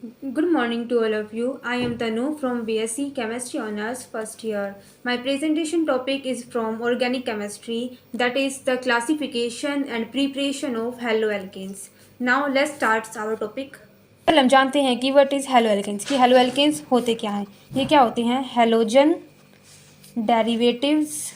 Good morning to all of you. I am Tanu from BSc Chemistry Honors first year. My presentation topic is from organic chemistry, that is the classification and preparation of haloalkanes. Now let's start our topic. कल हम जानते हैं कि what is haloalkanes कि haloalkanes होते क्या हैं। ये क्या होते हैं? Halogen derivatives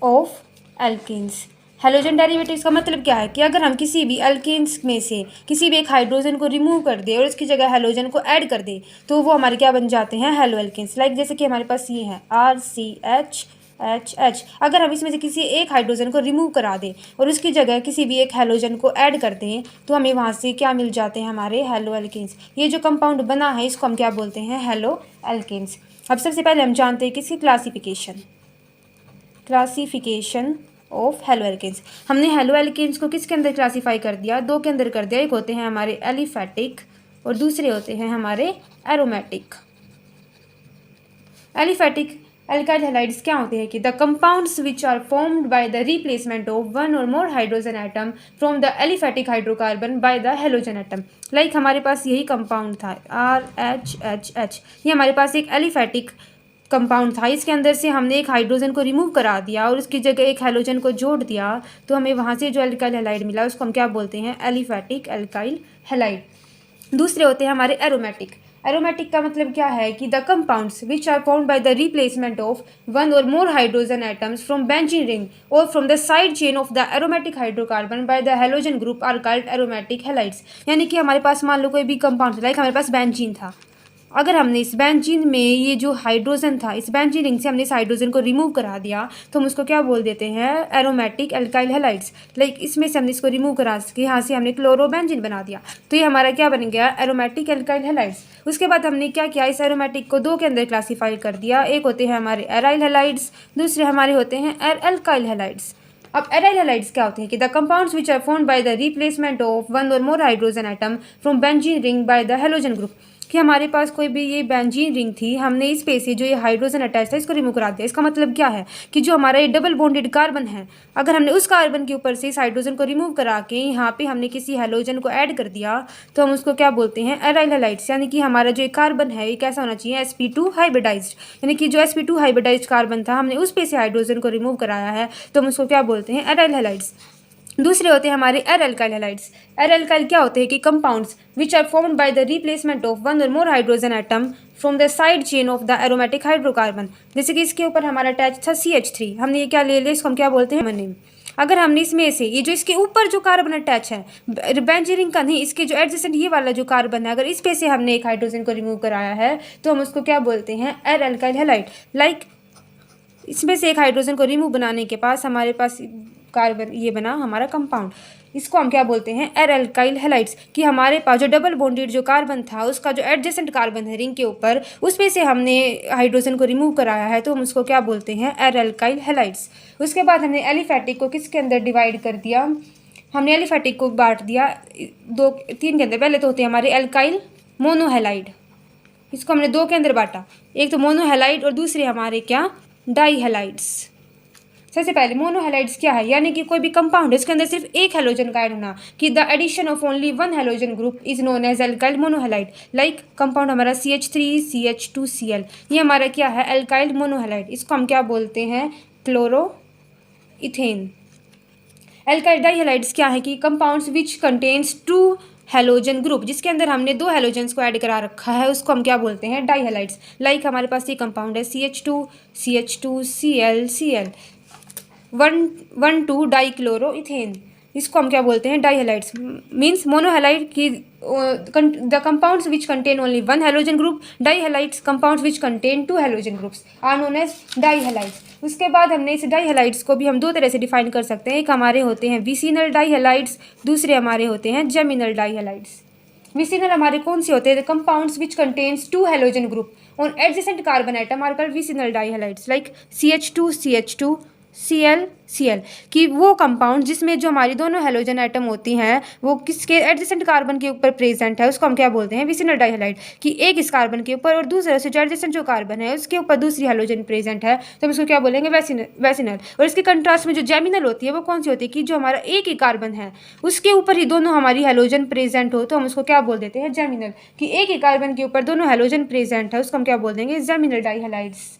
of alkanes. Halogen derivatives का मतलब क्या है कि अगर हम किसी भी अल्केन्स में से किसी भी एक हाइड्रोजन को रिमूव कर दे और इसकी जगह हेलोजन को ऐड कर दे तो वो हमारे क्या बन जाते हैं? हेलोएल्केन्स। लाइक जैसे कि हमारे पास ये है RCH अगर हम इसमें से किसी एक हाइड्रोजन को रिमूव करा दें और उसकी जगह किसी भी एक हेलोजन को ऐड कर दें तो हमें वहाँ से क्या मिल जाते हैं? हमारे हेलोएल्केन्स। ये जो कंपाउंड बना है इसको हम क्या बोलते हैं? हेलोएल्केन्स। अब सबसे पहले हम जानते हैं कि इसकी क्लासिफिकेशन ऑफ हेलोएल्केन्स। हमने हेलोएल्केन्स को किसके अंदर क्लासीफाई कर दिया? दो के अंदर कर दिया। एक होते हैं हमारे एलिफेटिक और दूसरे होते हैं हमारे एरोमेटिक। एलिफेटिक एल्काइल हैलाइड्स क्या होते हैं कि the compounds which are formed by the replacement of one or more hydrogen atom from the aliphatic hydrocarbon by the halogen atom. Like हमारे पास यही कंपाउंड था RHHH। ये हमारे पास एक एलिफेटिक कंपाउंड था। इसके अंदर से हमने एक हाइड्रोजन को रिमूव करा दिया और उसकी जगह एक हेलोजन को जोड़ दिया तो हमें वहाँ से जो एल्काइल हैलाइड मिला उसको हम क्या बोलते हैं? Aliphatic alkyl halide. दूसरे होते हैं हमारे एरोमेटिक। एरोमेटिक का मतलब क्या है कि the compounds which are formed by the replacement of one or more hydrogen atoms from benzene ring or from the side chain of the aromatic hydrocarbon by the halogen group are called aromatic halides. यानी कि हमारे पास मान लो कोई भी compound, like हमारे पास benzene था, अगर हमने इस बेंजीन में ये जो हाइड्रोजन था इस बेंजीन रिंग से हमने इस हाइड्रोजन को रिमूव करा दिया तो हम उसको क्या बोल देते हैं? Aromatic alkyl halides. लाइक इसमें से हमने इसको रिमूव करा के यहाँ से हमने क्लोरोबेंजीन बना दिया तो ये हमारा क्या बन गया? Aromatic alkyl halides. उसके बाद हमने क्या किया? इस एरोमेटिक को दो के अंदर क्लासीफाई कर दिया। एक होते हैं हमारे एराइल हैलाइड्स, दूसरे हमारे होते हैं एल्काइल हैलाइड्स। अब एराइल हैलाइड्स क्या होते हैं कि the compounds which are formed by the replacement of one or more hydrogen atom from benzene ring by the halogen group. कि हमारे पास कोई भी ये बेंजीन रिंग थी, हमने इस पे से जो ये हाइड्रोजन अटैच था इसको रिमूव करा दिया। इसका मतलब क्या है कि जो हमारा ये डबल बॉन्डेड कार्बन है, अगर हमने उस कार्बन के ऊपर से इस हाइड्रोजन को रिमूव करा के यहाँ पे हमने किसी हेलोजन को ऐड कर दिया तो हम उसको क्या बोलते हैं? Aryl halides. यानी कि हमारा जो कार्बन है ये कैसा होना चाहिए? sp2 hybridised. यानी कि जो sp2 हाइब्रिडाइज्ड कार्बन था हमने उस पे से हाइड्रोजन को रिमूव कराया है तो हम उसको क्या बोलते हैं? Aryl halides. दूसरे होते हैं हमारे एल्काइल हैलाइड्स। एल्काइल क्या होते हैं कि compounds which are formed by the replacement of one or more hydrogen atom from the side chain of the aromatic hydrocarbon. जैसे कि इसके ऊपर हमारा अटैच था CH3, हमने ये क्या ले लिया? इसको हम क्या बोलते हैं? नेम। अगर हमने इसमें से ये जो इसके ऊपर जो कार्बन अटैच है बेंजीन का नहीं, इसके जो एडजेसेंट ये वाला जो कार्बन है, अगर इस पे से हमने एक हाइड्रोजन को रिमूव कराया है तो हम उसको क्या बोलते हैं? Alkyl halide. लाइक इसमें से एक हाइड्रोजन को रिमूव बनाने के पास हमारे पास कार्बन ये बना हमारा कंपाउंड, इसको हम क्या बोलते हैं? Alkyl halides. कि हमारे पास जो डबल बॉन्डेड जो कार्बन था उसका जो एडजेसेंट कार्बन है रिंग के ऊपर उसमें से हमने हाइड्रोजन को रिमूव कराया है तो हम उसको क्या बोलते हैं? Alkyl halides. उसके बाद हमने एलिफेटिक को किसके अंदर डिवाइड कर दिया? हमने एलिफेटिक को बांट दिया दो तीन के अंदर। पहले तो होते हैं हमारे एल्काइल मोनोहेलाइड, इसको हमने दो के अंदर बांटा। एक तो मोनोहेलाइड और दूसरे हमारे क्या? डाईहेलाइड्स। सबसे पहले मोनोहेलाइड्स क्या है? यानी कि कोई भी कंपाउंड है उसके अंदर सिर्फ एक हेलोजन का ऐड होना, कि the addition of only one halogen group is known as alkyl monohalide. Like compound हमारा CH3 CH2Cl, ये हमारा क्या है? Alkyl monohalide. इसको हम क्या बोलते हैं? Chloro ethane. एल्काइल डाईहेलाइड्स क्या है कि compounds which contains two halogen group, जिसके अंदर हमने दो हेलोजन्स को ऐड करा रखा है उसको हम क्या बोलते हैं? डाईहेलाइड्स। लाइक हमारे पास ये कंपाउंड है CH2 CH2Cl 1,1,2 डाईक्लोरो इथेन, इसको हम क्या बोलते हैं? डाईहेलाइड्स। मीन्स मोनोहेलाइड की the compounds which contain only one halogen group, dihalides compounds which contain two halogen groups are known as dihalides. उसके बाद हमने इस डाईहेलाइड्स को भी हम दो तरह से डिफाइन कर सकते हैं। एक हमारे होते हैं विसिनल डाईहेलाइड्स, दूसरे हमारे होते हैं जेमिनल डाईहेलाइड्स। विसिनल हमारे कौन से होते हैं? The compounds which contains two halogen group on adjacent carbon atom are called vicinal dihalides. Like CH2 CH2 Cl कि वो कंपाउंड जिसमें जो हमारी दोनों हेलोजन एटम होती हैं वो किसके एडजेसेंट कार्बन के ऊपर प्रेजेंट है, उसको हम क्या बोलते हैं, विसिनल डाइहैलाइड। कि एक इस कार्बन के ऊपर और दूसरे से जो एडजेसेंट जो कार्बन है उसके ऊपर दूसरी हेलोजन प्रेजेंट है, तो हम इसको क्या बोलेंगे, वेसिनल। और इसके कंट्रास्ट में जो जेमिनल होती है वो कौन सी होती है, कि जो हमारा एक ही कार्बन है उसके ऊपर ही दोनों हमारी हेलोजन प्रेजेंट हो, तो हम उसको क्या बोल देते हैं, जेमिनल। कि एक ही कार्बन के ऊपर दोनों हेलोजन प्रेजेंट है उसको हम क्या बोल देंगे, जेमिनल डाइहैलाइड्स।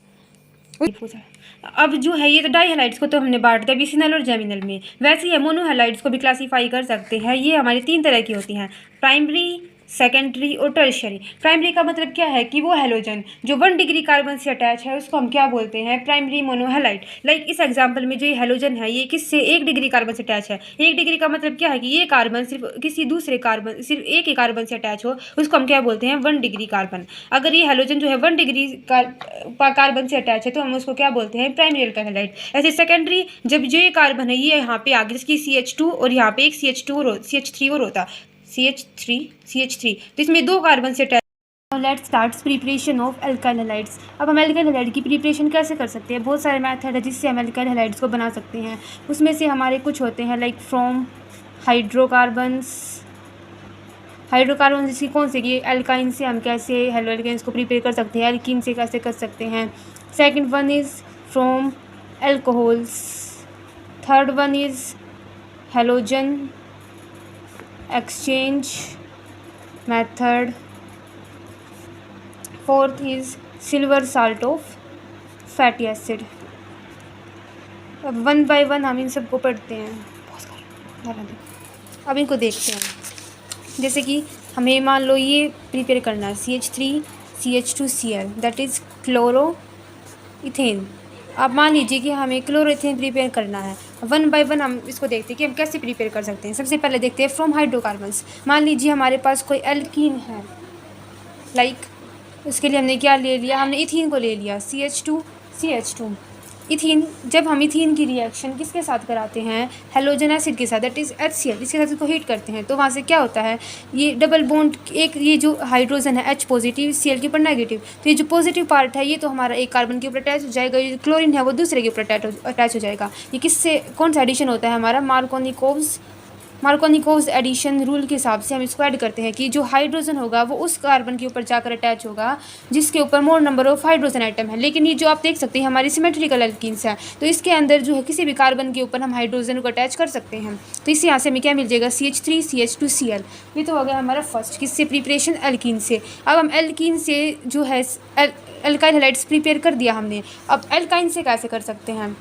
अब जो है ये तो डाइहैलाइड्स को तो हमने बांट दिया विसिनल और जेमिनल में, वैसे ही मोनोहैलाइड्स को भी क्लासीफाई कर सकते हैं। ये हमारी 3 तरह की होती हैं, प्राइमरी, सेकेंडरी और टर्शियरी। प्राइमरी का मतलब क्या है, कि वो हेलोजन जो 1 डिग्री कार्बन से अटैच है उसको हम क्या बोलते हैं, प्राइमरी मोनोहैलाइड। लाइक इस एग्जांपल में जो ये हेलोजन है ये किससे 1 डिग्री कार्बन से अटैच है। 1 डिग्री का मतलब क्या है, कि ये कार्बन सिर्फ किसी दूसरे कार्बन सिर्फ एक ही कार्बन से अटैच हो उसको हम क्या बोलते हैं, 1 डिग्री कार्बन। अगर ये हेलोजन जो है 1 डिग्री कार्बन से अटैच है तो हम उसको क्या बोलते हैं, प्राइमरी अल्काइल। ऐसे सेकेंडरी, जब जो ये कार्बन है ये यहाँ पे आगे जिसकी CH2 और यहाँ पे एक CH3 और होता CH3, तो इसमें 2 कार्बन से attach. Let's start preparation of alkyl halides. अब हम अल्काइल हैलाइड की प्रिपरेशन कैसे कर सकते हैं, बहुत सारे मेथड है जिससे हम अल्काइल हैलाइड्स को बना सकते हैं। उसमें से हमारे कुछ होते हैं लाइक फ्रॉम हाइड्रोकार्बन्स जिसकी कौन से, कि एल्काइन से हम कैसे हेलो एल्काइंस को प्रिपेयर कर सकते हैं, एल्कीन से कैसे कर सकते हैं। Second one is from alcohols, third one is halogen exchange method, fourth is silver salt of fatty acid. अब 1 बाय 1 हम इन सबको पढ़ते हैं। अब इनको देखते हैं, जैसे कि हमें मान लो ये प्रिपेयर करना है CH3 CH2Cl that is chloro ethane. अब मान लीजिए कि हमें क्लोरो इथेन प्रिपेयर करना है। 1 बाय 1 हम इसको देखते हैं कि हम कैसे प्रिपेयर कर सकते हैं। सबसे पहले देखते हैं फ्रॉम हाइड्रोकार्बन्स। मान लीजिए हमारे पास कोई एल्कीन है, लाइक उसके लिए हमने क्या ले लिया, हमने इथीन को ले लिया CH2 इथीन। जब हम इथीन की रिएक्शन किसके साथ कराते हैं, हेलोजन एसिड के साथ दैट इज़ HCl, इसके साथ इसको हीट करते हैं, तो वहाँ से क्या होता है, ये डबल बॉन्ड, एक ये जो हाइड्रोजन है H पॉजिटिव Cl के ऊपर नेगेटिव, तो ये जो पॉजिटिव पार्ट है ये तो हमारा एक कार्बन के ऊपर अटैच हो जाएगा, ये क्लोरीन है वो दूसरे के ऊपर अटैच हो जाएगा। ये किससे कौन सा एडिशन होता है हमारा, मार्कोनिकोव्स एडिशन रूल के हिसाब से हम इसको ऐड करते हैं कि जो हाइड्रोजन होगा वो उस कार्बन के ऊपर जाकर अटैच होगा जिसके ऊपर मोर नंबर ऑफ हाइड्रोजन आइटम है। लेकिन ये जो आप देख सकते हैं हमारी सिमेट्रिकल एल्कीन्स है, तो इसके अंदर जो है किसी भी कार्बन के ऊपर हम हाइड्रोजन को अटैच कर सकते हैं। तो इस यहाँ से हमें क्या मिल जाएगा, CH3 CH2Cl। ये तो हो गया हमारा फर्स्ट, किससे प्रिपरेशन, एल्कीन से। अब हम एल्कीन से जो है अल्काइल हैलाइड्स प्रिपेयर कर दिया हमने। अब एल्काइन से कैसे कर सकते हैं,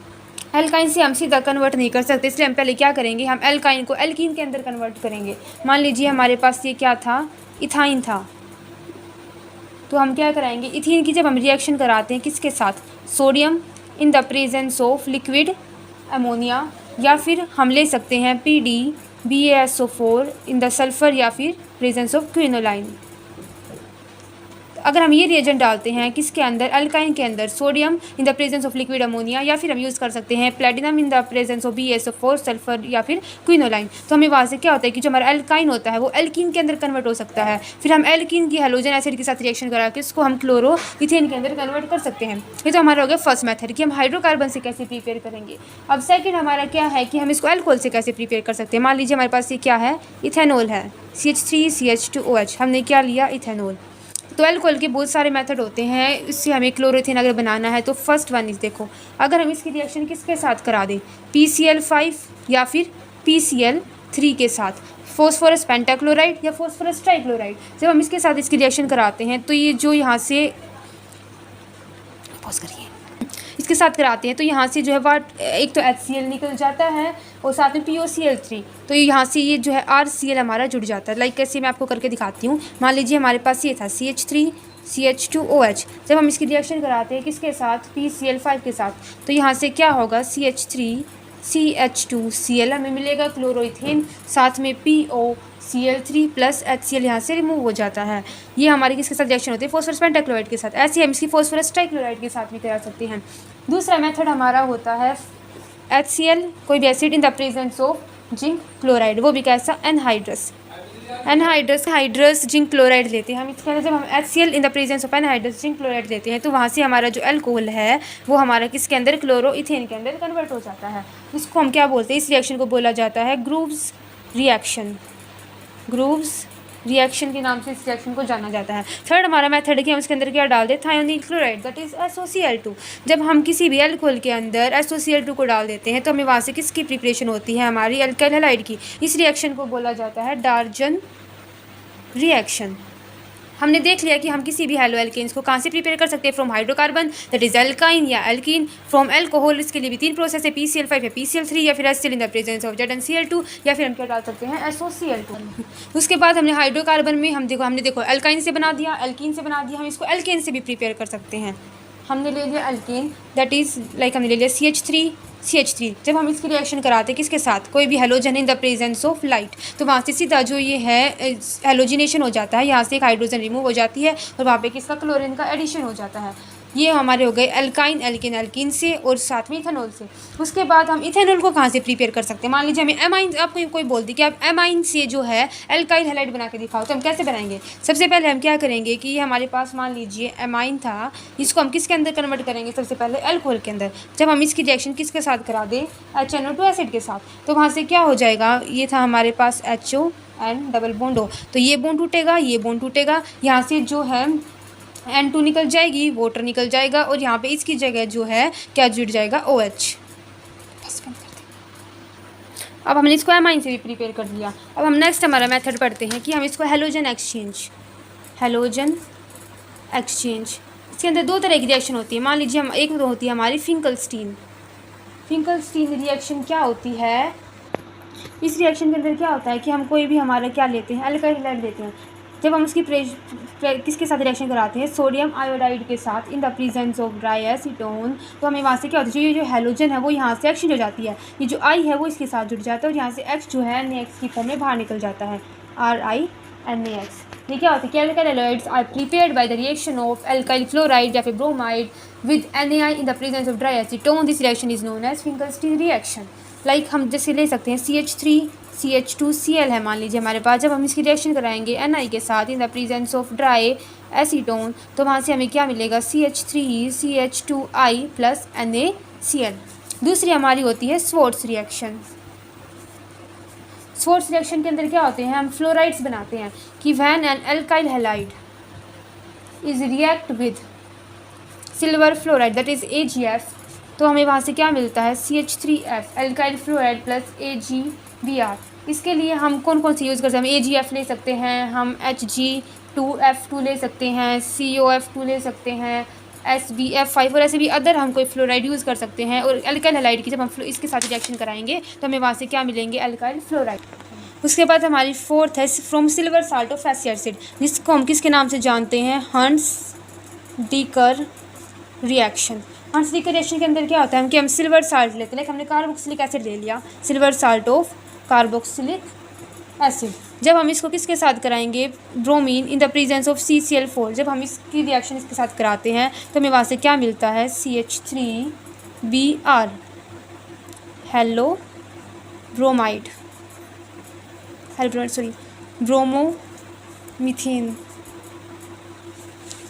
एल्काइन से हम सीधा कन्वर्ट नहीं कर सकते, इसलिए हम पहले क्या करेंगे, हम एल्काइन को एल्कीन के अंदर कन्वर्ट करेंगे। मान लीजिए हमारे पास ये क्या था, इथाइन था, तो हम क्या कराएंगे, इथीन की जब हम रिएक्शन कराते हैं किसके साथ, sodium in the presence of liquid ammonia, या फिर हम ले सकते हैं PDBaSO4 इन द सल्फर, या फिर प्रेजेंस ऑफ क्विनोलाइन। अगर हम ये रिएजेंट डालते हैं किसके अंदर, अल्काइन के अंदर, sodium in the presence of liquid ammonia, या फिर हम यूज़ कर सकते हैं platinum in the presence of BaSO4 sulphur, या फिर क्विनोलाइन, तो हमें वहाँ से क्या होता है कि जो हमारा अल्काइन होता है वो एल्कीन के अंदर कन्वर्ट हो सकता है। फिर हम एल्कीन की हेलोजन एसिड के साथ रिएक्शन करा के इसको हम क्लोरो इथेन के अंदर कन्वर्ट कर सकते हैं। ये तो हमारा हो गया फर्स्ट मेथड कि हम हाइड्रोकार्बन से कैसे प्रिपेयर करेंगे। अब सेकेंड हमारा क्या है कि हम इसको अल्कोहल से कैसे प्रिपेयर कर सकते हैं। मान लीजिए हमारे पास ये क्या है, इथेनॉल है, CH3 CH2OH, हमने क्या लिया, इथेनॉल। तो अल्कोहल के बहुत सारे मेथड होते हैं, इससे हमें क्लोरोथेन अगर बनाना है तो फर्स्ट वन इस देखो, अगर हम इसकी रिएक्शन किसके साथ करा दें, PCl5 या फिर PCl3 के साथ, फॉस्फोरस पेंटाक्लोराइड या फॉस्फोरस ट्राइक्लोराइड, जब हम इसके साथ इसकी रिएक्शन कराते हैं तो ये जो यहाँ से पॉज करिए इसके साथ कराते हैं तो यहाँ से जो है वाट एक तो HCl निकल जाता है और साथ में POCl3, तो यहाँ से ये जो है RCl हमारा जुड़ जाता है। लाइक कैसे मैं आपको करके दिखाती हूँ। मान लीजिए हमारे पास ये था CH3 CH2OH, जब हम इसकी रिएक्शन कराते हैं किसके साथ, PCl5 के साथ, तो यहाँ से क्या होगा, CH3 CH2Cl हमें मिलेगा क्लोरोइथेन, साथ में POCl3 प्लस HCl यहाँ से रिमूव हो जाता है। ये हमारी किसके साथ रिएक्शन होती है, फॉस्फोरस पेंटाक्लोराइड के साथ। ऐसे हम इसकी फॉस्फोरस ट्राइक्लोराइड के साथ भी करा सकते हैं। दूसरा मेथड हमारा होता है HCl कोई भी acid in the presence of zinc chloride, वो भी कैसा, anhydrous. Anhydrous hydrous zinc chloride लेते हैं हम। इसके अंदर जब हम HCl in the presence of anhydrous zinc chloride लेते हैं तो वहाँ से हमारा जो अल्कोहल है वो हमारा किसके अंदर, क्लोरोइथेन के अंदर कन्वर्ट हो जाता है। इसको हम क्या बोलते हैं, इस रिएक्शन को बोला जाता है ग्रूव्स रिएक्शन। ग्रूव्स रिएक्शन के नाम से इस रिएक्शन को जाना जाता है। थर्ड हमारा मेथड है कि हम इसके अंदर क्या डाल दें, थायोनील क्लोराइड, दैट इज SOCl2। जब हम किसी भी अल्कोहल के अंदर SOCl2 को डाल देते हैं तो हमें वहाँ से किसकी प्रिपरेशन होती है, हमारी अल्काइल हैलाइड की। इस रिएक्शन को बोला जाता है डार्जन रिएक्शन। हमने देख लिया कि हम किसी भी हेलो एल्केन्स को कहाँ से प्रिपेयर कर सकते हैं, from hydrocarbon that is alkyne या एल्कीन, फ्रॉम अल्कोहल, इसके लिए भी 3 प्रोसेस है, PCl5 या PCl3 या फिर HCl in the presence of ZnCl2 या फिर हम क्या डाल सकते हैं, SOCl2। उसके बाद हमने हाइड्रोकार्बन में हमने देखो एल्काइन से बना दिया, एल्कीन से बना दिया, हम इसको एल्केन से भी प्रिपेयर कर सकते हैं। हमने ले लिया एल्केन दैट इज़ लाइक हमने ले लिया CH3। जब हम इसकी रिएक्शन कराते हैं किसके साथ, कोई भी halogen in the presence of light, तो वहाँ से सीधा जो ये है हेलोजिनेशन हो जाता है, यहाँ से एक हाइड्रोजन रिमूव हो जाती है और वहाँ पे किसका, क्लोरीन का एडिशन हो जाता है। ये हमारे हो गए एल्काइन, एल्कीन से और साथ में इथेनॉल से। उसके बाद हम इथेनॉल को कहाँ से प्रिपेयर कर सकते हैं, मान लीजिए हमें एमाइन, आपको कोई बोल दी कि आप एमाइन से जो है एल्काइल हैलाइड बना के दिखाओ, तो हम कैसे बनाएंगे। सबसे पहले हम क्या करेंगे कि ये हमारे पास मान लीजिए एमाइन था, इसको हम किसके अंदर कन्वर्ट करेंगे, सबसे पहले अल्कोहल के अंदर। जब हम इसकी रिएक्शन किसके साथ करा दें, HNO2 एसिड के साथ, तो वहाँ से क्या हो जाएगा, ये था हमारे पास HO and double bond O, तो ये बॉन्ड टूटेगा, ये बॉन्ड टूटेगा, यहाँ से जो है N2 निकल जाएगी, वाटर निकल जाएगा और यहाँ पे इसकी जगह जो है क्या जुड़ जाएगा, OH। बस बंद कर दे। अब हमने इसको एमाइन से भी प्रिपेयर कर लिया। अब हम नेक्स्ट हमारा मेथड पढ़ते हैं कि हम इसको हेलोजन एक्सचेंज। इसके अंदर 2 तरह की रिएक्शन होती है। मान लीजिए हम एक तो होती है हमारी फिंकलस्टीन रिएक्शन। क्या होती है, इस रिएक्शन के अंदर क्या होता है कि हम कोई भी हमारा क्या लेते हैं, अल्काइल हैलाइड लेते हैं। जब हम उसकी किसके साथ रिएक्शन कराते हैं, सोडियम आयोडाइड के साथ इन the presence of dry acetone, तो हमें वहाँ से क्या होती है, ये जो हेलोजन है वो यहाँ से एक्सचेंज हो जाती है, ये जो I है वो इसके साथ जुड़ जाता है और यहाँ से X जो है NaX की फॉर्म में बाहर निकल जाता है, RiNaX। ये क्या होता है कि alkyl halides are prepared by the reaction of alkyl chloride या फिर bromide with NaI in the presence of dry acetone. This reaction is known as Finkelstein reaction. Like हम जैसे ले सकते हैं CH3CH2Cl है मान लीजिए हमारे पास। जब हम इसकी रिएक्शन कराएंगे Ni के साथ इन the presence of dry acetone, तो वहाँ से हमें क्या मिलेगा, CH3CH2I प्लस NaCl। दूसरी हमारी होती है स्वार्ट्ज रिएक्शन। स्वार्ट्ज रिएक्शन के अंदर क्या होते हैं, हम फ्लोराइड्स बनाते हैं कि when an alkyl halide is react with silver fluoride that is AgF, तो हमें वहाँ से क्या मिलता है, CH3F alkyl fluoride plus AgBr। इसके लिए हम कौन कौन सी यूज़ कर सकते हैं, हम AgF ले सकते हैं, हम Hg2F2 ले सकते हैं, COF2 ले सकते हैं, SbF5 और ऐसे भी अदर हम कोई फ्लोराइड यूज़ कर सकते हैं। और अल्काइल हैलाइड की जब हम इसके साथ रिएक्शन कराएंगे तो हमें वहाँ से क्या मिलेंगे, अल्काइल फ्लोराइड। उसके बाद हमारी फोर्थ है from silver salt of fatty acid, जिसको हम किसके नाम से जानते हैं, हंट्स-डीकर रिएक्शन। हंट्स-डीकर रिएक्शन के अंदर क्या होता है कि हम सिल्वर साल्ट लेते हैं, लाइक हमने कार्बोक्सिलिक एसिड ले लिया, silver salt of carboxylic acid. जब हम इसको किसके साथ कराएंगे, bromine in the presence of CCl4, जब हम इसकी रिएक्शन इसके साथ कराते हैं तो हमें वहाँ से क्या मिलता है, CH3Br halo bromide bromomethane.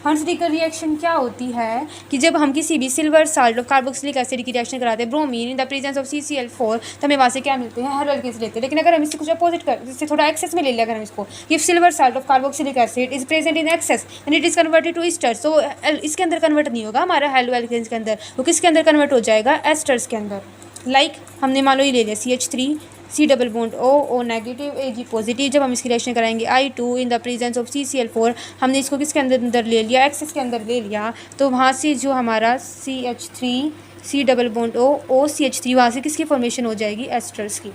Hunsdiecker reaction क्या होती है कि जब हम किसी भी silver salt of carboxylic acid की रिएक्शन कराते हैं bromine in the presence of CCl4, तो हमें वहाँ से क्या मिलते हैं, हेलो एल्केन्स लेते हैं। लेकिन अगर हम इससे कुछ अपोजिट कर, इससे थोड़ा एक्सेस में ले लिया, अगर हम इसको, if silver salt of carboxylic acid is present in excess and it is converted to esters, तो इसके अंदर कन्वर्ट नहीं होगा हमारा हेलो एल्केन्स के अंदर, वो किसके अंदर कन्वर्ट हो जाएगा, एस्टर्स के अंदर। लाइक हमने मान लो ये ले लिया CH3 C double bond O negative Ag positive. जब हम इसकी रिएक्शन कराएंगे I2 in the presence of CCl4, हमने इसको किसके अंदर ले लिया, एक्सेस के अंदर ले लिया, तो वहाँ से जो हमारा CH3 C double bond O CH3 वहाँ से किसकी फॉर्मेशन हो जाएगी, एस्टर्स की।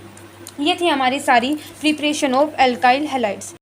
ये थी हमारी सारी प्रिपरेशन ऑफ अल्काइल हैलाइड्स।